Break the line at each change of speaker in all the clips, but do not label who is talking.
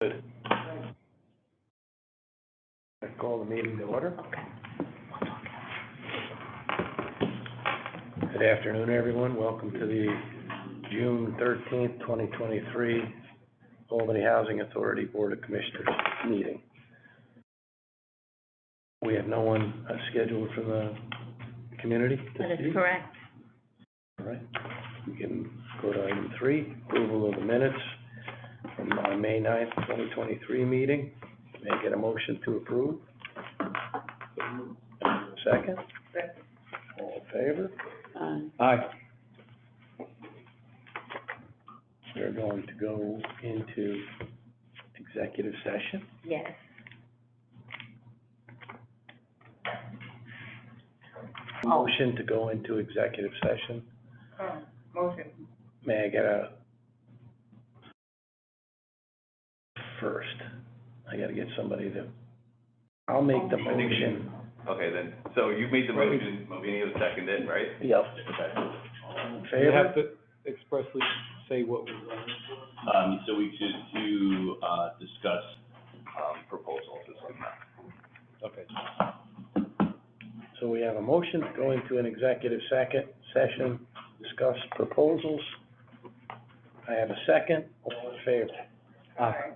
Good. I call the meeting to order. Good afternoon, everyone. Welcome to the June 13th, 2023 Albany Housing Authority Board of Commissioners meeting. We have no one scheduled from the community to speak?
That is correct.
All right. We can go to item 3, approval of the minutes from our May 9th, 2023 meeting. May I get a motion to approve? Second? All in favor?
Aye.
We're going to go into executive session.
Yes.
Motion to go into executive session.
Motion.
May I get a first? I gotta get somebody to, I'll make the motion.
Okay, then, so you made the motion, Movini was seconded, right?
Yep.
Okay.
All in
You
favor?
have to expressly say what we're running for.
So we just to, discuss, proposals this month.
Okay.
So we have a motion to go into an executive session, discuss proposals. I have a second. All in favor?
Aye.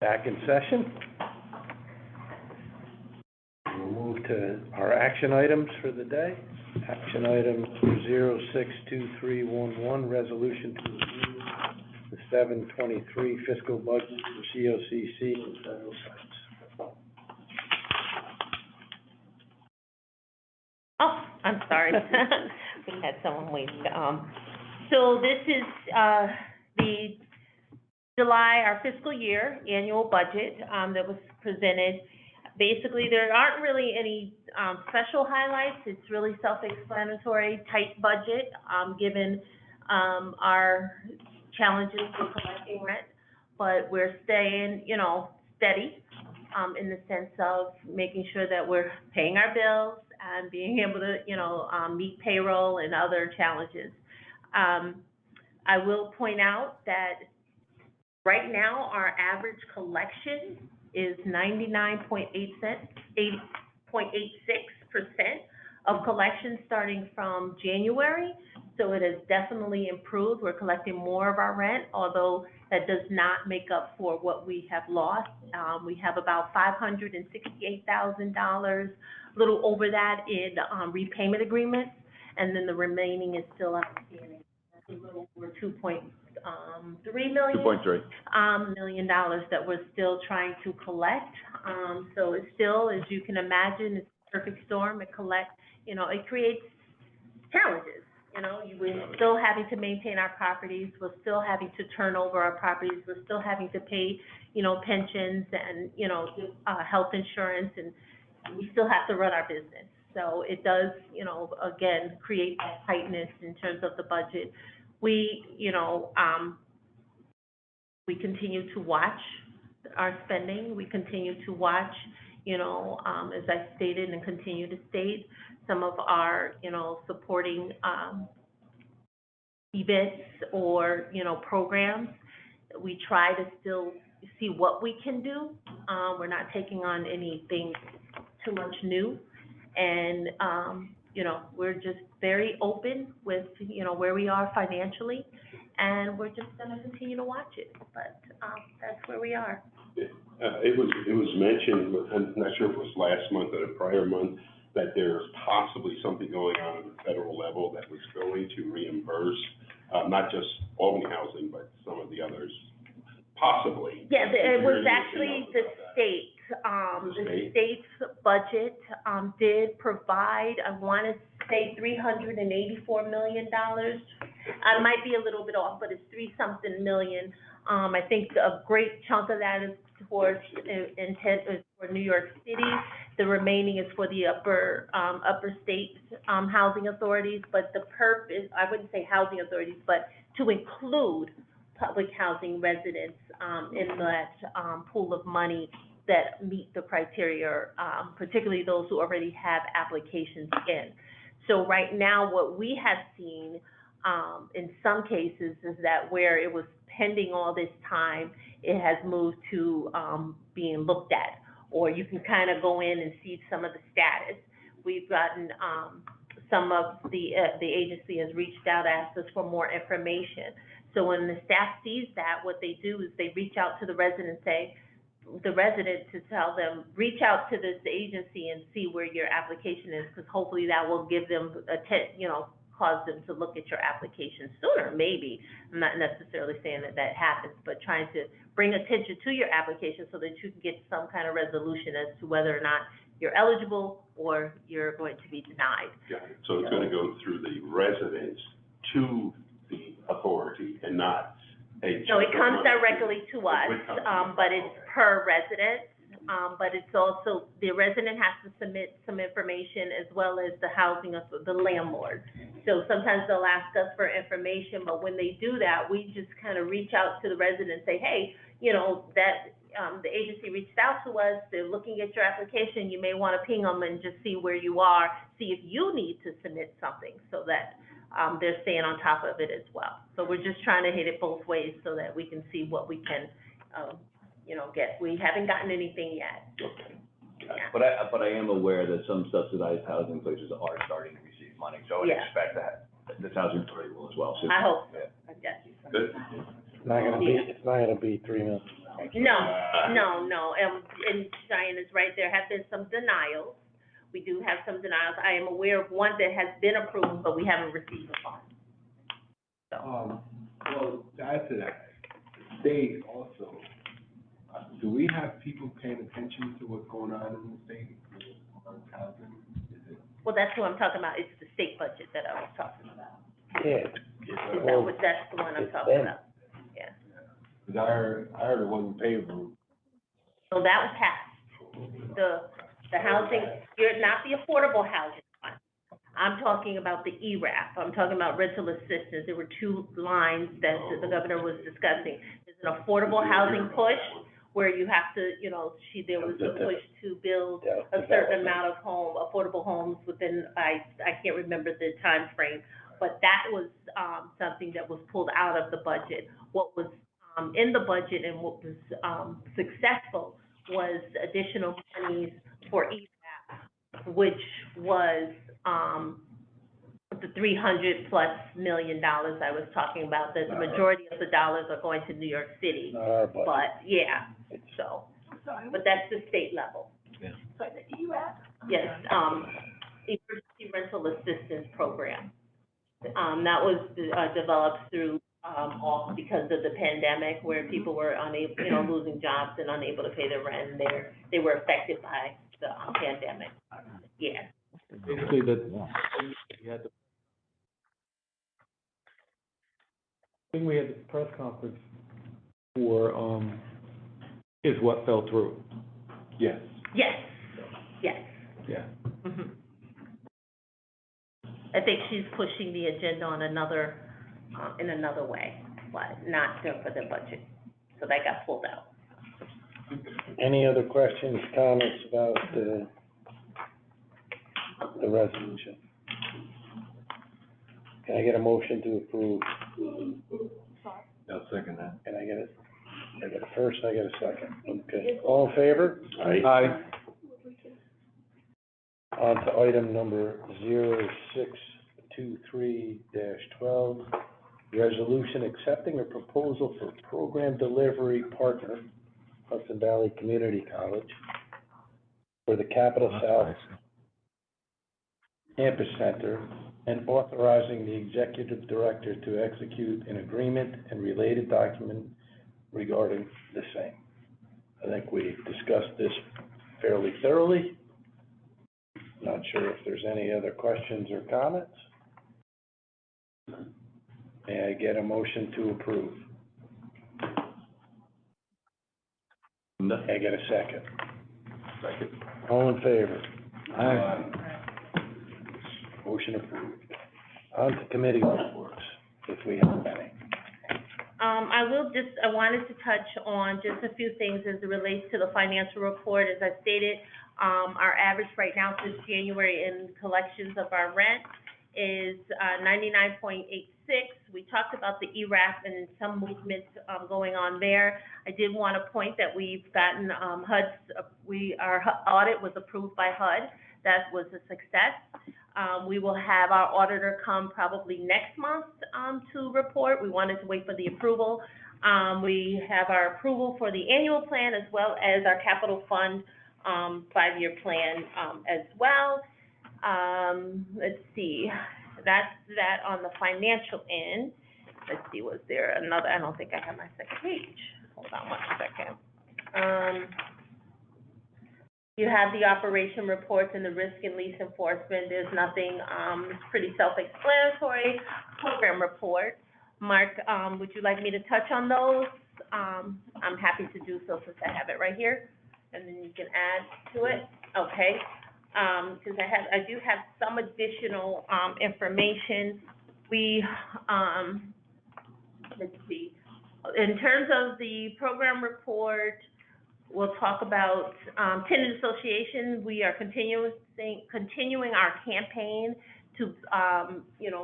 Back in session. We'll move to our action items for the day. Action item 062311, resolution to review the 723 fiscal budget for COCC and federal sites.
Oh, I'm sorry. We had someone waiting. So this is, the July, our fiscal year annual budget, that was presented. Basically, there aren't really any, special highlights. It's really self-explanatory, tight budget, given, our challenges with collecting rent. But we're staying, steady, in the sense of making sure that we're paying our bills and being able to, meet payroll and other challenges. I will point out that right now, our average collection is 99.86% of collections starting from January. So it has definitely improved. We're collecting more of our rent, although that does not make up for what we have lost. We have about $568,000, a little over that in repayment agreements, and then the remaining is still outstanding. That's a little over $2.3 million.
$2.3
million that we're still trying to collect. So it's still, as you can imagine, it's a perfect storm. It creates challenges. We're still having to maintain our properties. We're still having to turn over our properties. We're still having to pay, pensions and, health insurance, and we still have to run our business. So it does, again, create that tightness in terms of the budget. We continue to watch our spending. We continue to watch, as I stated and continue to state, some of our, supporting events or, programs. We try to still see what we can do. We're not taking on anything too much new. And, we're just very open with, where we are financially, and we're just gonna continue to watch it, but, that's where we are.
It was mentioned, I'm not sure if it was last month or the prior month, that there's possibly something going on at the federal level that was going to reimburse, not just Albany Housing, but some of the others, possibly.
Yeah, it was actually the state. The state's budget, did provide, I wanna say $384 million. I might be a little bit off, but it's 3-something million. I think a great chunk of that is towards for New York City. The remaining is for the upper state, housing authorities, but the purpose, I wouldn't say housing authorities, but to include public housing residents, in that, pool of money that meet the criteria, particularly those who already have applications in. So right now, what we have seen, in some cases is that where it was pending all this time, it has moved to, being looked at. Or you can kind of go in and see some of the status. We've gotten, some of the agency has reached out, asked us for more information. So when the staff sees that, what they do is they reach out to the resident, to tell them, reach out to this agency and see where your application is, because hopefully that will give them cause them to look at your application sooner, maybe. I'm not necessarily saying that that happens, but trying to bring attention to your application so that you can get some kind of resolution as to whether or not you're eligible or you're going to be denied.
Got it. So it's gonna go through the residents to the authority and not a.
No, it comes directly to us, but it's per resident. But it's also, the resident has to submit some information as well as the housing of the landlord. So sometimes they'll ask us for information, but when they do that, we just kind of reach out to the resident and say, hey, the agency reached out to us, they're looking at your application, you may want to ping them and just see where you are, see if you need to submit something, so that, they're staying on top of it as well. So we're just trying to hit it both ways so that we can see what we can, get. We haven't gotten anything yet.
Okay.
Yeah.
But I am aware that some subsidized housing places are starting to receive money, so I would
Yeah.
expect that this housing authority will as well. So,
I hope so.
yeah.
I guess.
Good.
It's not gonna be 3 million.
No, and Cheyenne is right, there have been some denials. We do have some denials. I am aware of one that has been approved, but we haven't received the funds.
Well, to add to that, the state also, do we have people paying attention to what's going on in the state on housing? Is it?
Well, that's what I'm talking about, it's the state budget that I was talking about.
Yeah.
That's the one I'm talking about, yeah.
Cause I heard it wasn't favorable.
So that was passed. The housing, you're not the affordable housing fund. I'm talking about the ERAF, I'm talking about rental assistance. There were two lines that the governor was discussing. There's an affordable housing push, where you have to, there was a push to build a certain amount of affordable homes within, I can't remember the time frame, but that was, something that was pulled out of the budget. What was, in the budget and what was, successful was additional monies for ERAP, which was, the $300+ million I was talking about, that the majority of the dollars are going to New York City. But, yeah, so, but that's the state level.
Yeah.
So the ERAP? Yes, Emergency Rental Assistance Program. That was, developed through, because of the pandemic, where people were unable, losing jobs and unable to pay their rent, and they were affected by the, pandemic. Yeah.
Basically, we had the thing we had the press conference for, is what fell through. Yes.
Yes,
Yeah.
mhm. I think she's pushing the agenda on another, in another way, but not for the budget. So that got pulled out.
Any other questions, comments about the resolution? Can I get a motion to approve?
I'll second that.
Can I get a first, I get a second? Okay, all in favor?
Aye.
On to item number 0623-12, resolution accepting a proposal for program delivery partner, Hudson Valley Community College, for the Capital South Campus Center, and authorizing the executive director to execute an agreement and related document regarding the same. I think we discussed this fairly thoroughly. Not sure if there's any other questions or comments. May I get a motion to approve? May I get a second?
Second.
All in favor?
Aye.
Motion approved. On to committee reports, if we have any.
I wanted to touch on just a few things as it relates to the financial report. As I stated, our average right now since January in collections of our rent is, 99.86 we talked about the ERAP and some movement, going on there. I did want to point that we've gotten, our audit was approved by HUD. That was a success. We will have our auditor come probably next month, to report. We wanted to wait for the approval. We have our approval for the annual plan as well as our capital fund, 5-year plan, as well. Let's see, that's that on the financial end. Let's see, was there another, I don't think I have my second page. Hold on one second. You have the operation reports and the risk and lease enforcement. There's nothing, it's pretty self-explanatory. Program report. Mark, would you like me to touch on those? I'm happy to do so since I have it right here, and then you can add to it. Okay. Because I do have some additional, information. We, let's see, in terms of the program report, we'll talk about, tenant associations. We are continuing our campaign to,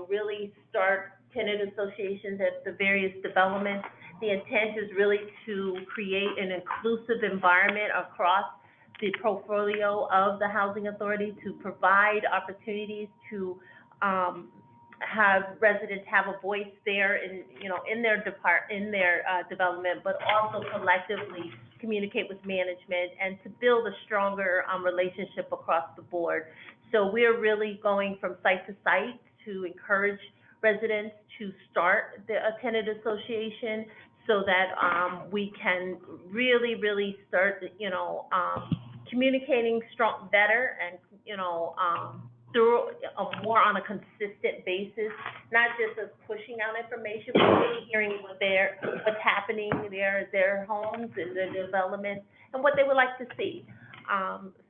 really start tenant associations at the various developments. The intent is really to create an inclusive environment across the portfolio of the housing authority, to provide opportunities to, have residents have a voice there in their development, but also collectively communicate with management and to build a stronger, relationship across the board. So we're really going from site to site to encourage residents to start a tenant association so that, we can really start, communicating better and, through more on a consistent basis, not just as pushing out information, but really hearing what's happening in their homes and their development and what they would like to see.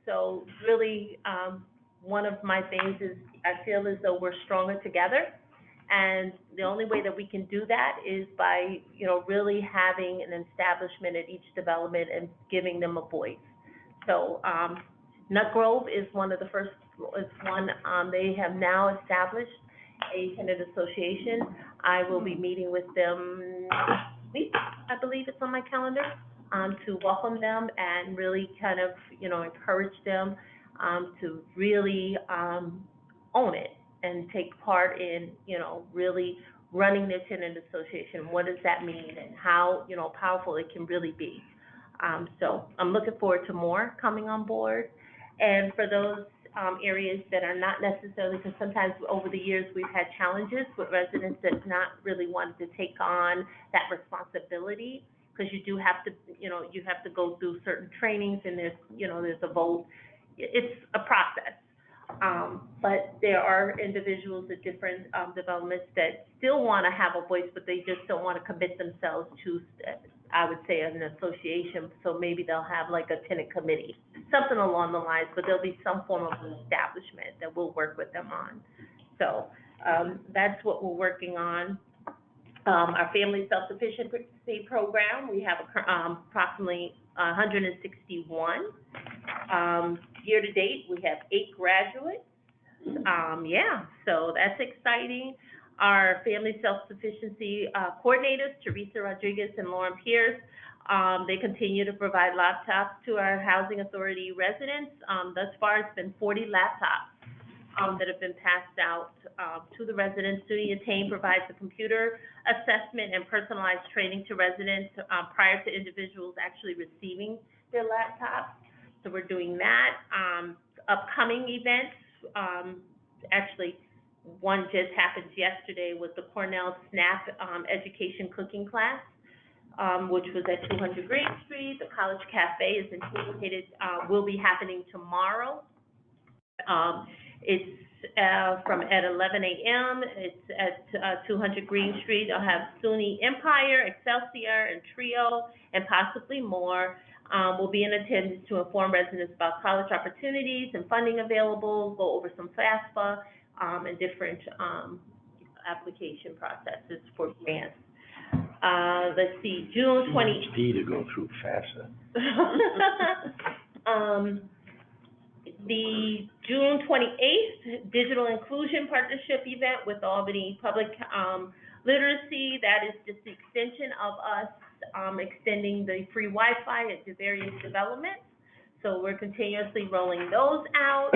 So really, one of my things is I feel as though we're stronger together, and the only way that we can do that is by, really having an establishment at each development and giving them a voice. So, Nut Grove is they have now established a tenant association. I will be meeting with them next week, I believe it's on my calendar, to welcome them and really kind of, encourage them, to really, own it and take part in, really running their tenant association. What does that mean and how, powerful it can really be. So I'm looking forward to more coming on board. And for those, areas that are not necessarily, because sometimes over the years we've had challenges with residents that not really wanted to take on that responsibility, because you do have to, you have to go through certain trainings and there's a vote. It's a process. But there are individuals at different, developments that still want to have a voice, but they just don't want to commit themselves to, I would say, an association. So maybe they'll have like a tenant committee, something along the lines, but there'll be some form of an establishment that we'll work with them on. So, that's what we're working on. Our family self-sufficiency program, we have approximately 161. Year to date, we have 8 graduates. So that's exciting. Our family self-sufficiency coordinators, Teresa Rodriguez and Lauren Pierce, they continue to provide laptops to our housing authority residents. Thus far, it's been 40 laptops that have been passed out to the residents. SUNY Attain provides a computer assessment and personalized training to residents prior to individuals actually receiving their laptops. So we're doing that. Upcoming events, actually, one just happened yesterday with the Cornell SNAP education cooking class, which was at 200 Green Street. The College Cafe is anticipated, will be happening tomorrow. It's from at 11 a.m. It's at 200 Green Street. I'll have SUNY Empire, Excelsior, and Trio, and possibly more. Will be in attendance to inform residents about college opportunities and funding available, go over some FAFSA, and different application processes for grants. Let's see, June 20.
PhD to go through FAFSA.
the June 28th Digital Inclusion Partnership event with Albany Public Literacy. That is just the extension of us extending the free Wi-Fi at the various developments. So we're continuously rolling those out.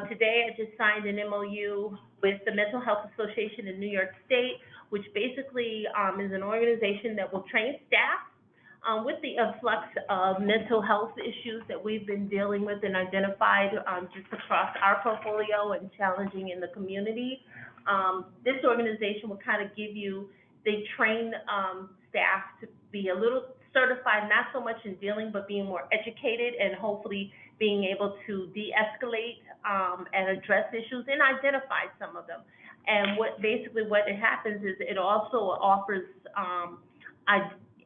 Today, I just signed an MOU with the Mental Health Association in New York State, which basically is an organization that will train staff with the influx of mental health issues that we've been dealing with and identified just across our portfolio and challenging in the community. This organization will kind of give you, they train staff to be a little certified, not so much in dealing, but being more educated and hopefully being able to de-escalate and address issues and identify some of them. And what happens is it also offers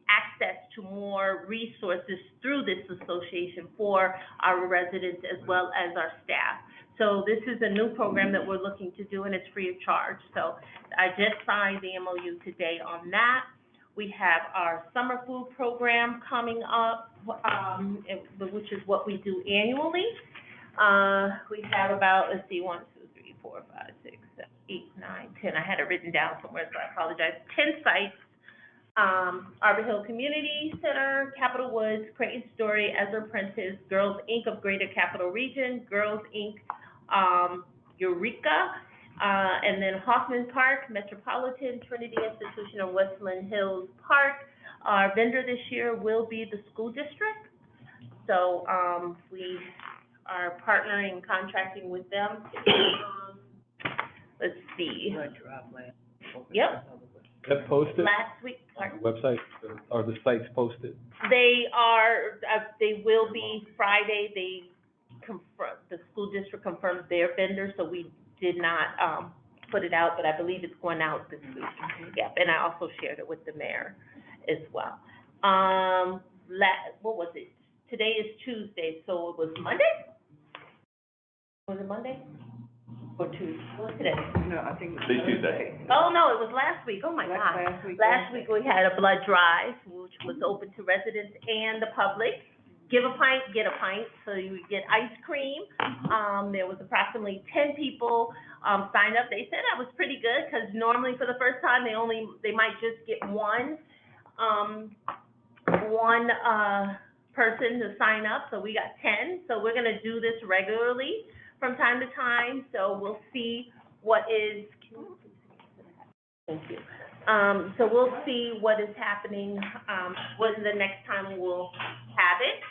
access to more resources through this association for our residents as well as our staff. So this is a new program that we're looking to do, and it's free of charge. So I just signed the MOU today on that. We have our summer food program coming up, which is what we do annually. We have about, 1, 2, 3, 4, 5, 6, 7, 8, 9, 10. I had it written down somewhere, so I apologize. 10 sites. Arbor Hill Community Center, Capitol Woods, Creighton Story, Ezra Prentice, Girls Inc. of Greater Capital Region, Girls Inc. Eureka, and then Hoffman Park, Metropolitan, Trinity Institution of Westland Hills Park. Our vendor this year will be the school district. So we are partnering and contracting with them. Let's see. Yep.
That posted
Last week,
on the website, or the sites posted?
they are, they will be Friday. The school district confirmed their vendor, so we did not put it out, but I believe it's going out this week. Yep, and I also shared it with the mayor as well. What was it? Today is Tuesday, so it was Monday? Was it Monday? Or Tuesday? What was today?
No, I think.
Today's Tuesday.
Oh, no, it was last week. Oh, my God. Last week we had a blood drive, which was open to residents and the public. Give a pint, get a pint, so you get ice cream. There was approximately 10 people signed up. They said that was pretty good, because normally for the first time, they might just get one person to sign up, so we got 10. So we're gonna do this regularly from time to time, so we'll see what is, thank you. So we'll see what is happening, when the next time we'll have it,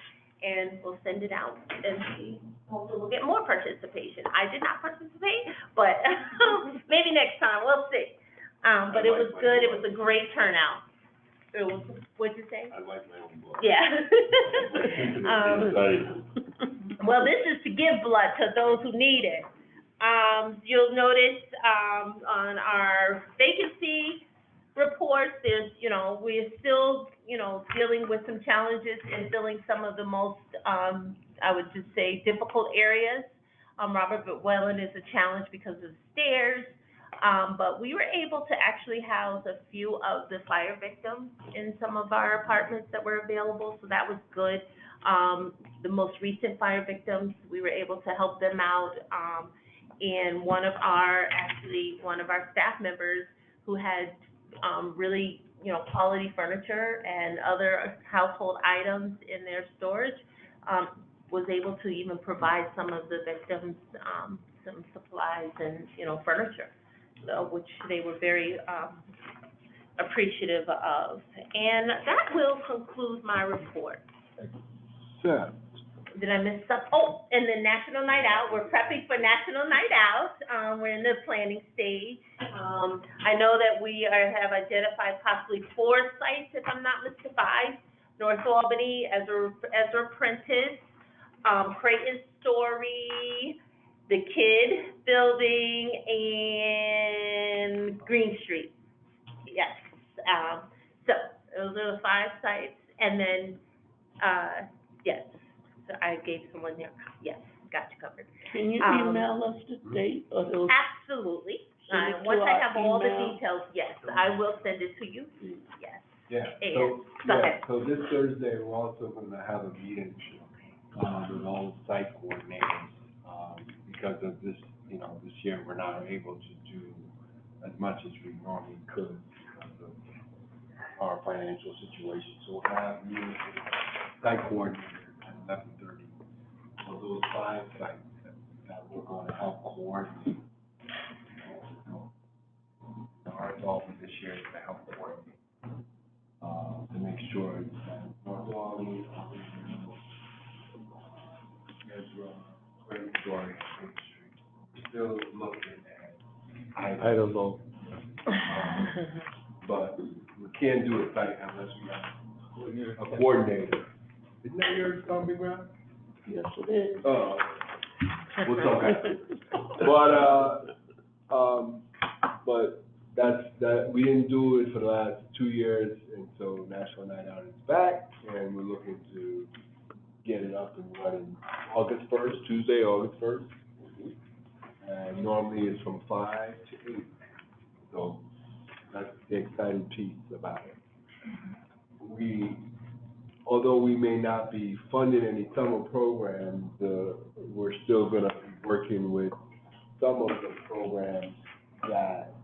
and we'll send it out and see. Hopefully we'll get more participation. I did not participate, but maybe next time, we'll see. But it was good, it was a great turnout. It was, what'd you say?
I like my own blood.
Yeah. Well, this is to give blood to those who need it. You'll notice, on our vacancy reports, there's, we're still, dealing with some challenges in filling some of the most, I would just say, difficult areas. Robert Welland is a challenge because of the stairs. But we were able to actually house a few of the fire victims in some of our apartments that were available, so that was good. The most recent fire victims, we were able to help them out. And one of our staff members who had really, quality furniture and other household items in their storage, was able to even provide some of the victims some supplies and, furniture. So, which they were very appreciative of. And that will conclude my report.
Sir,
Did I miss something? Oh, and the National Night Out, we're prepping for National Night Out. We're in the planning stage. I know that we have identified possibly 4 sites, if I'm not mistaken, 5. North Albany, Ezra Prentice, Creighton Story, the Kid Building, and Green Street. Yes. So those are the 5 sites, and then, yes, so I gave someone there. Yes, got you covered.
Can you email us the date of those?
Absolutely.
Send it to
Once I
our
have all the
email.
details, yes, I will send it to you. Yes.
yeah,
And-
so,
go
yeah,
ahead.
so this Thursday, we're also gonna have a meeting with all the site coordinators, because of this, this year, we're not able to do as much as we normally could because of our financial situation. So we'll have meetings with site coordinators at 11:30 for those 5 sites that we're going to help coordinate. Our involvement this year is to help coordinate, to make sure that North Albany, Ezra, Great Story, Main Street, we're still looking at
I don't know.
but we can't do it site unless we have a coordinator. Isn't that your stomping ground?
Yes, it is.
Oh, we'll talk after. But that, we didn't do it for the last 2 years, and so National Night Out is back, and we're looking to get it up and running August 1st, Tuesday, August 1st. And normally it's from 5 to 8. So that's the exciting piece about it. Although we may not be funding any summer programs, we're still gonna be working with some of the programs that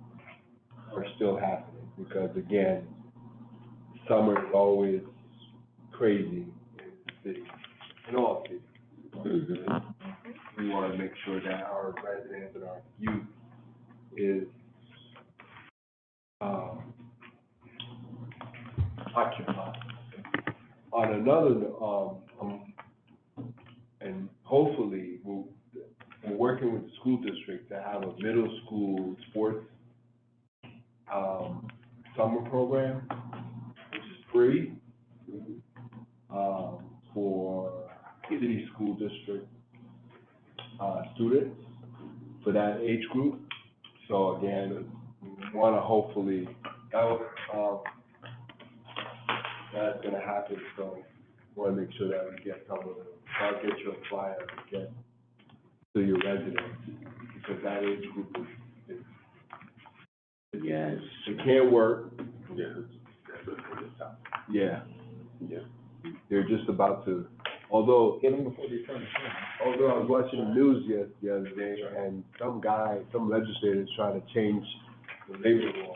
are still happening, because again, summer is always crazy in the city, in all cities. We wanna make sure that our residents and our youth is, occupied. On another, and hopefully, we're working with the school district to have a middle school sports, summer program, which is free, for city school district, students, for that age group. So again, we wanna hopefully, that's gonna happen, so we wanna make sure that we get some of the, I'll get you a flyer to get to your residents, because that age group is
Yes.
it can't work.
Yeah.
Yeah.
Yeah.
They're just about to, although
Get them before they turn.
I was watching the news the other day, and some legislator is trying to change the labor law,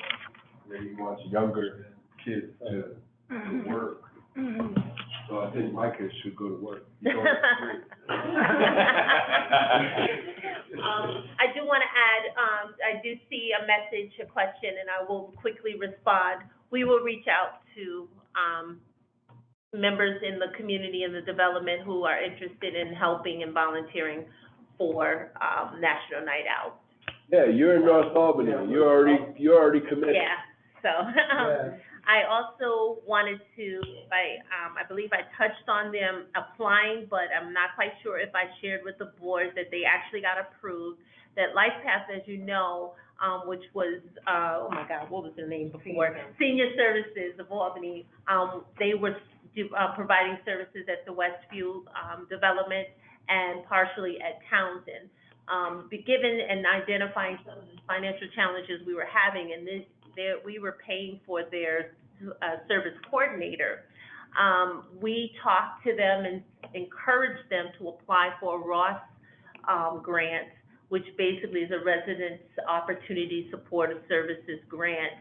where he wants younger kids to work. So I think my kids should go to work.
I do want to add, I do see a message, a question, and I will quickly respond. We will reach out to, members in the community and the development who are interested in helping and volunteering for, National Night Out.
Yeah, you're in North Albany, you're already committed.
Yeah, so, I also wanted to, I believe I touched on them applying, but I'm not quite sure if I shared with the board that they actually got approved. That LifePath, as you know, which was, oh my God, what was their name before? Senior Services of Albany, they were providing services at the Westview, development and partially at Townsend. Given and identifying some of the financial challenges we were having, and we were paying for their service coordinator. We talked to them and encouraged them to apply for a Ross grant, which basically is a Residence Opportunity Supportive Services grant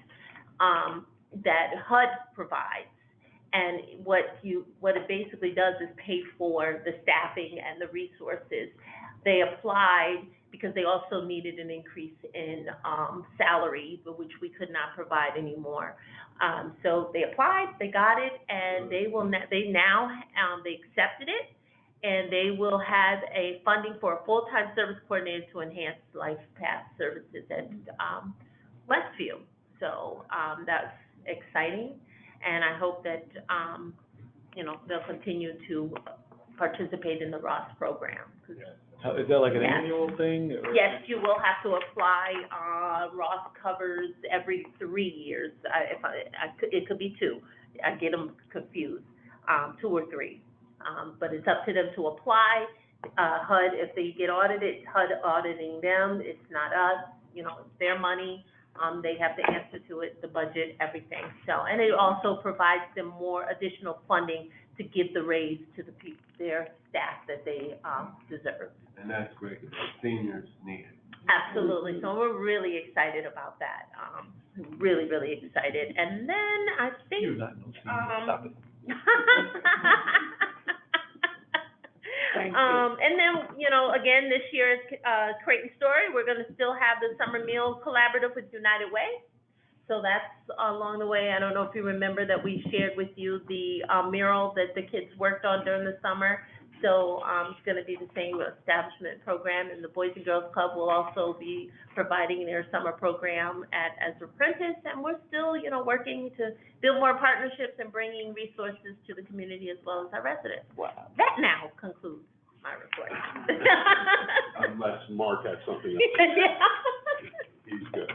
that HUD provides. And what it basically does is pay for the staffing and the resources. They applied because they also needed an increase in salary, but which we could not provide anymore. So they applied, they got it, and they accepted it, and they will have a funding for a full-time service coordinator to enhance LifePath services at Westview. So that's exciting, and I hope that they'll continue to participate in the Ross program.
Is that like an
Yes.
annual thing? Or?
Yes, you will have to apply. Ross covers every 3 years. It could be 2. I get them confused, 2 or 3. But it's up to them to apply. HUD, if they get audited, HUD auditing them. It's not us. It's their money. They have the answer to it, the budget, everything. So, and it also provides them more additional funding to give the raise to their staff that they, deserve.
And that's great, the seniors need it.
Absolutely, so we're really excited about that, really, really excited. And then I think,
You're not no senior, stop it.
Thank you.
And then, you know, again, this year's, Creighton Story, we're gonna still have the summer meal collaborative with United Way. So that's along the way. I don't know if you remember that we shared with you the, mural that the kids worked on during the summer. So, it's gonna be the same establishment program, and the Boys and Girls Club will also be providing their summer program as apprentice. And we're still, you know, working to build more partnerships and bringing resources to the community as well as our residents.
Wow.
That now concludes my report.
Unless Mark had something else, he's good.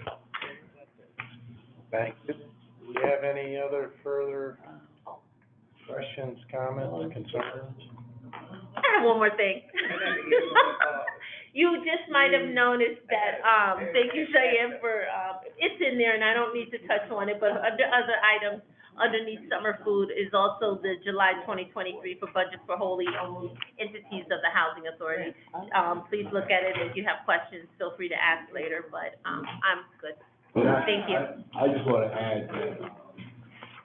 Thank you. Do we have any other further questions, comments, concerns?
I have one more thing. You just might have noticed that, thank you, Cheyenne, for, it's in there, and I don't need to touch on it, but under other items, underneath summer food is also the July 2023 for budget for wholly owned entities of the Housing Authority. Please look at it. If you have questions, feel free to ask later, but, I'm good. Thank you.
I just wanna add that,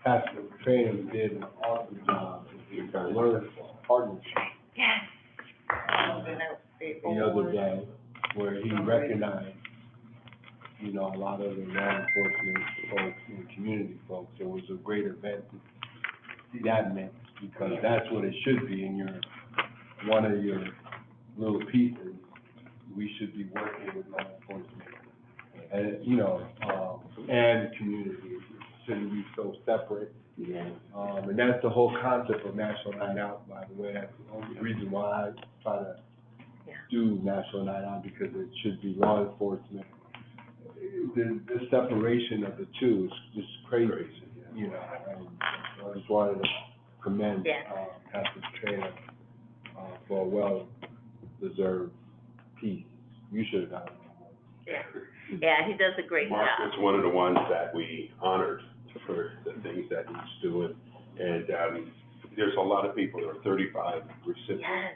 Pastor Trainer did an awesome job with the Learn Partnership
Yes.
the other day, where he recognized, you know, a lot of the law enforcement folks and community folks. It was a great event to see that mix, because that's what it should be in your, one of your little pieces. We should be working with law enforcement, and, you know, and community. It shouldn't be so separate.
Yeah.
And that's the whole concept of National Night Out, by the way. That's the only reason why I try to do National Night Out, because it should be law enforcement. The separation of the two is just crazy, you know, and so I just wanted to commend, Pastor Trainer, for a well-deserved piece. You should have gotten it.
Yeah, he does a great job.
Mark was one of the ones that we honored for the things that he's doing. And, there's a lot of people, there are 35 recipients.
Yes.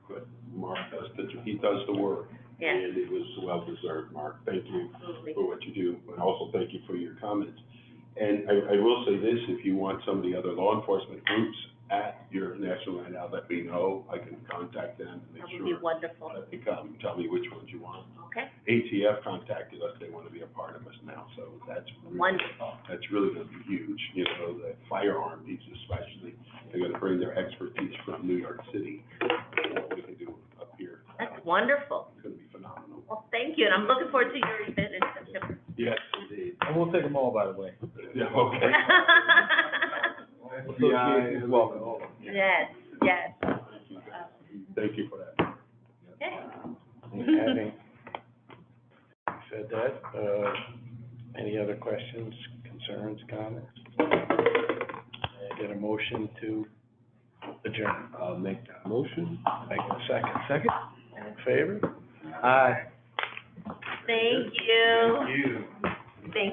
But Mark he does the work.
Yes.
And it was well-deserved, Mark. Thank you
Absolutely.
for what you do, but also thank you for your comments. And I will say this, if you want some of the other law enforcement groups at your National Night Out, let me know. I can contact them and make
That
sure.
would be wonderful.
That they come, tell me which ones you want.
Okay,
ATF contacted us, they want to be a part of us now, so that's really,
wonderful.
that's really going to be huge. You know, the firearm piece especially, they're going to bring their expertise from New York City, what we can do up here.
That's wonderful.
It's going to be phenomenal.
Well, thank you, and I'm looking forward to your event in September.
Yes, indeed.
And we'll take them all, by the way.
Yeah, okay.
Association is welcome.
Yes, yes.
Thank you for that.
Okay.
Having said that, any other questions, concerns, comments? Get a motion to adjourn.
I'll make that motion.
Make a second.
Second?
All in favor?
Aye.
Thank you.
Thank you.
Thank